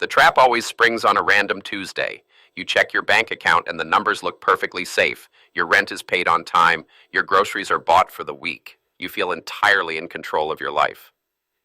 The trap always springs on a random Tuesday. You check your bank account and the numbers look perfectly safe. Your rent is paid on time. Your groceries are bought for the week. You feel entirely in control of your life.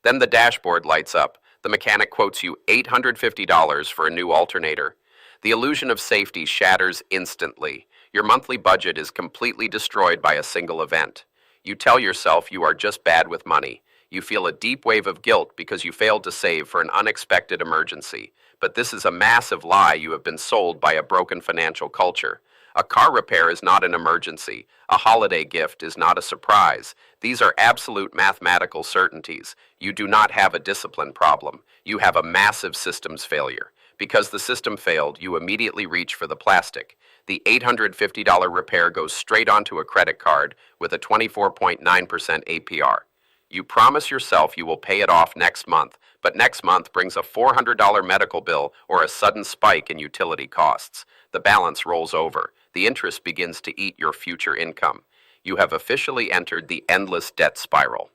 Then the dashboard lights up. The mechanic quotes you $850 for a new alternator. The illusion of safety shatters instantly. Your monthly budget is completely destroyed by a single event. You tell yourself you are just bad with money. You feel a deep wave of guilt because you failed to save for an unexpected emergency. But this is a massive lie you have been sold by a broken financial culture. A car repair is not an emergency. A holiday gift is not a surprise. These are absolute mathematical certainties. You do not have a discipline problem. You have a massive systems failure. Because the system failed, you immediately reach for the plastic. The $850 repair goes straight onto a credit card with a 24.9% APR. You promise yourself you will pay it off next month, but next month brings a $400 medical bill or a sudden spike in utility costs. The balance rolls over. The interest begins to eat your future income. You have officially entered the endless debt spiral.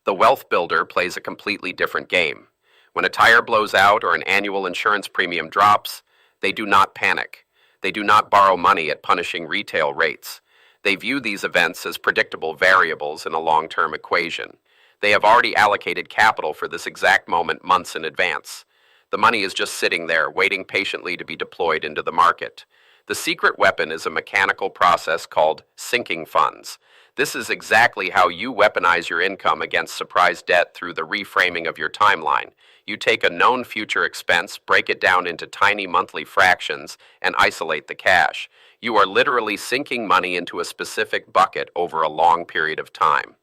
The wealth builder plays a completely different game. When a tire blows out or an annual insurance premium drops, they do not panic. They do not borrow money at punishing retail rates. They view these events as predictable variables in a long-term equation. They have already allocated capital for this exact moment months in advance. The money is just sitting there, waiting patiently to be deployed into the market. The secret weapon is a mechanical process called sinking funds. This is exactly how you weaponize your income against surprise debt through the reframing of your timeline. You take a known future expense, break it down into tiny monthly fractions, and isolate the cash. You are literally sinking money into a specific bucket over a long period of time.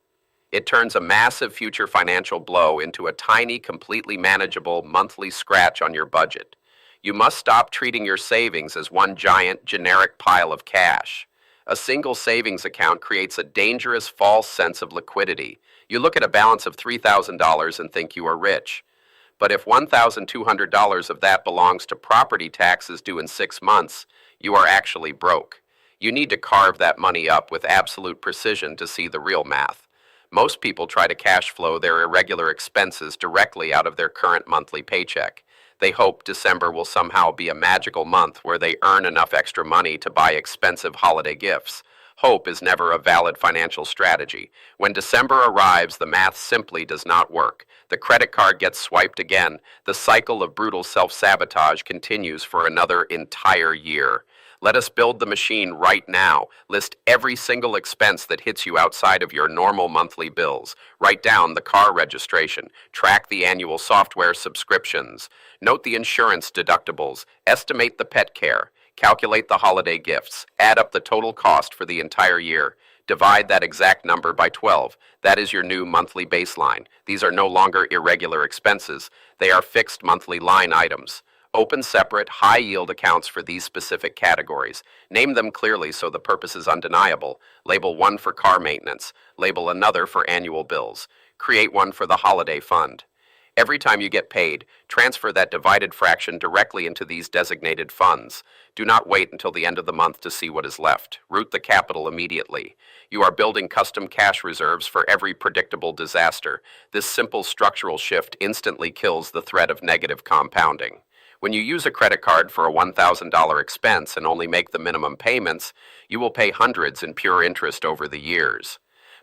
It turns a massive future financial blow into a tiny, completely manageable monthly scratch on your budget. You must stop treating your savings as one giant, generic pile of cash. A single savings account creates a dangerous, false sense of liquidity. You look at a balance of $3,000 and think you are rich. But if $1,200 of that belongs to property taxes due in 6 months, you are actually broke. You need to carve that money up with absolute precision to see the real math. Most people try to cash flow their irregular expenses directly out of their current monthly paycheck. They hope December will somehow be a magical month where they earn enough extra money to buy expensive holiday gifts. Hope is never a valid financial strategy. When December arrives, the math simply does not work. The credit card gets swiped again. The cycle of brutal self-sabotage continues for another entire year. Let us build the machine right now. List every single expense that hits you outside of your normal monthly bills. Write down the car registration. Track the annual software subscriptions. Note the insurance deductibles. Estimate the pet care. Calculate the holiday gifts. Add up the total cost for the entire year. Divide that exact number by 12. That is your new monthly baseline. These are no longer irregular expenses. They are fixed monthly line items. Open separate, high-yield accounts for these specific categories. Name them clearly so the purpose is undeniable. Label one for car maintenance. Label another for annual bills. Create one for the holiday fund. Every time you get paid, transfer that divided fraction directly into these designated funds. Do not wait until the end of the month to see what is left. Root the capital immediately. You are building custom cash reserves for every predictable disaster. This simple structural shift instantly kills the threat of negative compounding. When you use a credit card for a $1,000 expense and only make the minimum payments, you will pay hundreds in pure interest over the years.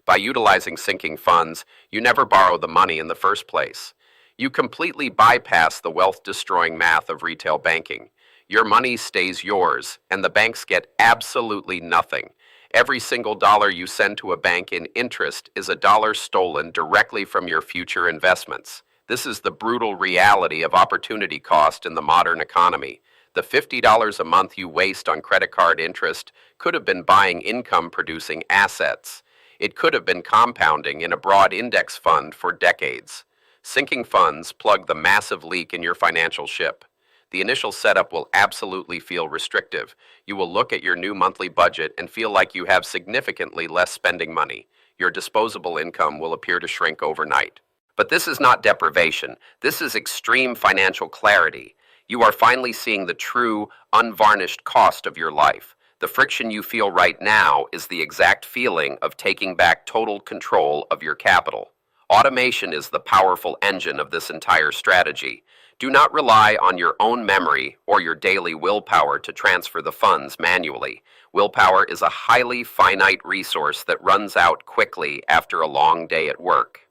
By utilizing sinking funds, you never borrow the money in the first place. You completely bypass the wealth-destroying math of retail banking. Your money stays yours, and the banks get absolutely nothing. Every single dollar you send to a bank in interest is a dollar stolen directly from your future investments. This is the brutal reality of opportunity cost in the modern economy. The $50 a month you waste on credit card interest could have been buying income-producing assets. It could have been compounding in a broad index fund for decades. Sinking funds plug the massive leak in your financial ship. The initial setup will absolutely feel restrictive. You will look at your new monthly budget and feel like you have significantly less spending money. Your disposable income will appear to shrink overnight. But this is not deprivation. This is extreme financial clarity. You are finally seeing the true, unvarnished cost of your life. The friction you feel right now is the exact feeling of taking back total control of your capital. Automation is the powerful engine of this entire strategy. Do not rely on your own memory or your daily willpower to transfer the funds manually. Willpower is a highly finite resource that runs out quickly after a long day at work.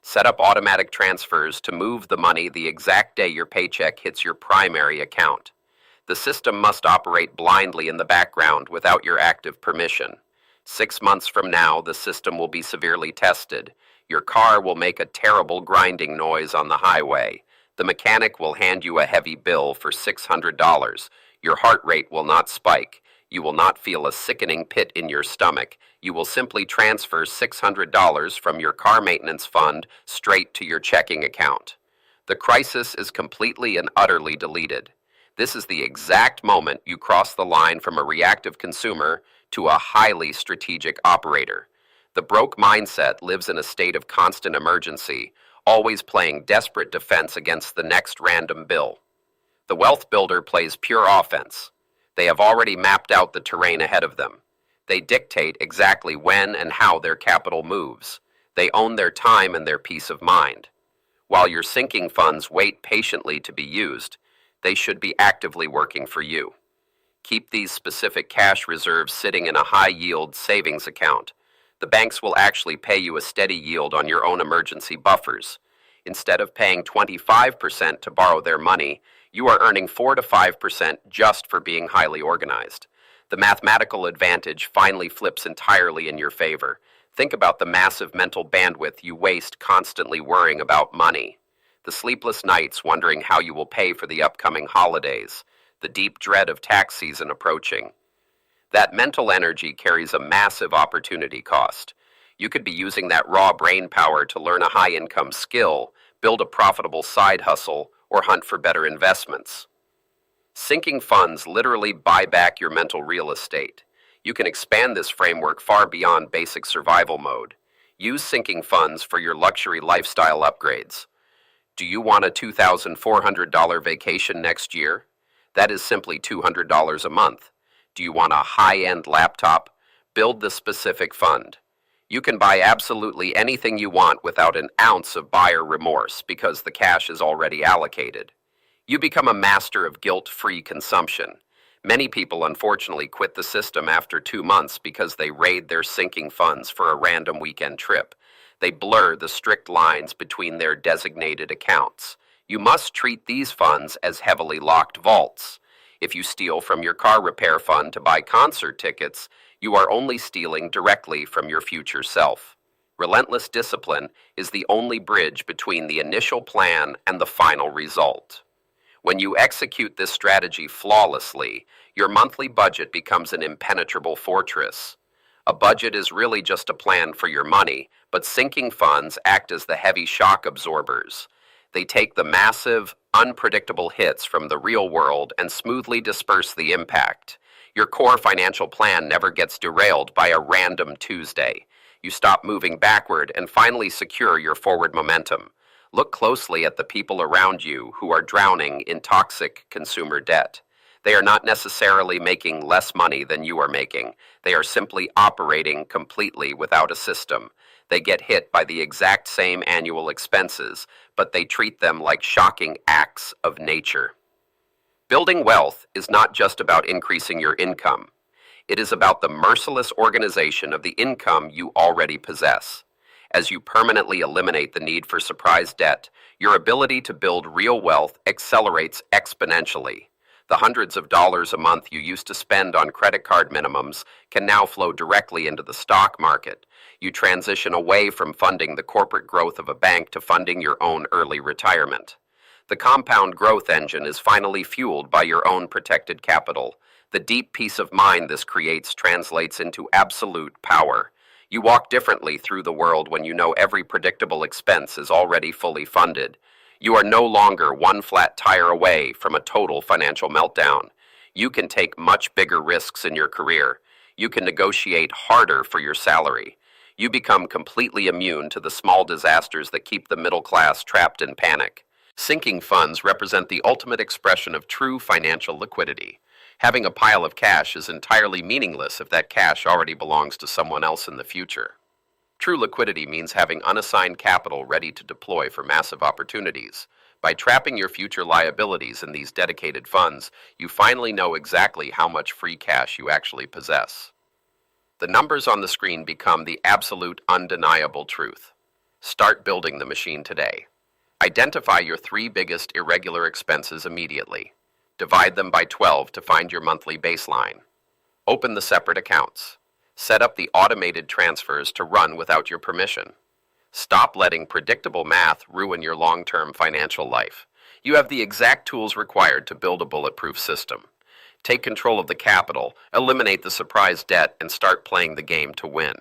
Set up automatic transfers to move the money the exact day your paycheck hits your primary account. The system must operate blindly in the background without your active permission. 6 months from now, the system will be severely tested. Your car will make a terrible grinding noise on the highway. The mechanic will hand you a heavy bill for $600. Your heart rate will not spike. You will not feel a sickening pit in your stomach. You will simply transfer $600 from your car maintenance fund straight to your checking account. The crisis is completely and utterly deleted. This is the exact moment you cross the line from a reactive consumer to a highly strategic operator. The broke mindset lives in a state of constant emergency, always playing desperate defense against the next random bill. The wealth builder plays pure offense. They have already mapped out the terrain ahead of them. They dictate exactly when and how their capital moves. They own their time and their peace of mind. While your sinking funds wait patiently to be used, they should be actively working for you. Keep these specific cash reserves sitting in a high-yield savings account. The banks will actually pay you a steady yield on your own emergency buffers. Instead of paying 25% to borrow their money, you are earning 4 to 5% just for being highly organized. The mathematical advantage finally flips entirely in your favor. Think about the massive mental bandwidth you waste constantly worrying about money. The sleepless nights wondering how you will pay for the upcoming holidays. The deep dread of tax season approaching. That mental energy carries a massive opportunity cost. You could be using that raw brain power to learn a high-income skill, build a profitable side hustle, or hunt for better investments. Sinking funds literally buy back your mental real estate. You can expand this framework far beyond basic survival mode. Use sinking funds for your luxury lifestyle upgrades. Do you want a $2,400 vacation next year? That is simply $200 a month. Do you want a high-end laptop? Build the specific fund. You can buy absolutely anything you want without an ounce of buyer remorse because the cash is already allocated. You become a master of guilt-free consumption. Many people unfortunately quit the system after 2 months because they raid their sinking funds for a random weekend trip. They blur the strict lines between their designated accounts. You must treat these funds as heavily locked vaults. If you steal from your car repair fund to buy concert tickets, you are only stealing directly from your future self. Relentless discipline is the only bridge between the initial plan and the final result. When you execute this strategy flawlessly, your monthly budget becomes an impenetrable fortress. A budget is really just a plan for your money, but sinking funds act as the heavy shock absorbers. They take the massive, unpredictable hits from the real world and smoothly disperse the impact. Your core financial plan never gets derailed by a random Tuesday. You stop moving backward and finally secure your forward momentum. Look closely at the people around you who are drowning in toxic consumer debt. They are not necessarily making less money than you are making. They are simply operating completely without a system. They get hit by the exact same annual expenses, but they treat them like shocking acts of nature. Building wealth is not just about increasing your income. It is about the merciless organization of the income you already possess. As you permanently eliminate the need for surprise debt, your ability to build real wealth accelerates exponentially. The hundreds of dollars a month you used to spend on credit card minimums can now flow directly into the stock market. You transition away from funding the corporate growth of a bank to funding your own early retirement. The compound growth engine is finally fueled by your own protected capital. The deep peace of mind this creates translates into absolute power. You walk differently through the world when you know every predictable expense is already fully funded. You are no longer one flat tire away from a total financial meltdown. You can take much bigger risks in your career. You can negotiate harder for your salary. You become completely immune to the small disasters that keep the middle class trapped in panic. Sinking funds represent the ultimate expression of true financial liquidity. Having a pile of cash is entirely meaningless if that cash already belongs to someone else in the future. True liquidity means having unassigned capital ready to deploy for massive opportunities. By trapping your future liabilities in these dedicated funds, you finally know exactly how much free cash you actually possess. The numbers on the screen become the absolute undeniable truth. Start building the machine today. Identify your three biggest irregular expenses immediately. Divide them by 12 to find your monthly baseline. Open the separate accounts. Set up the automated transfers to run without your permission. Stop letting predictable math ruin your long-term financial life. You have the exact tools required to build a bulletproof system. Take control of the capital, eliminate the surprise debt, and start playing the game to win.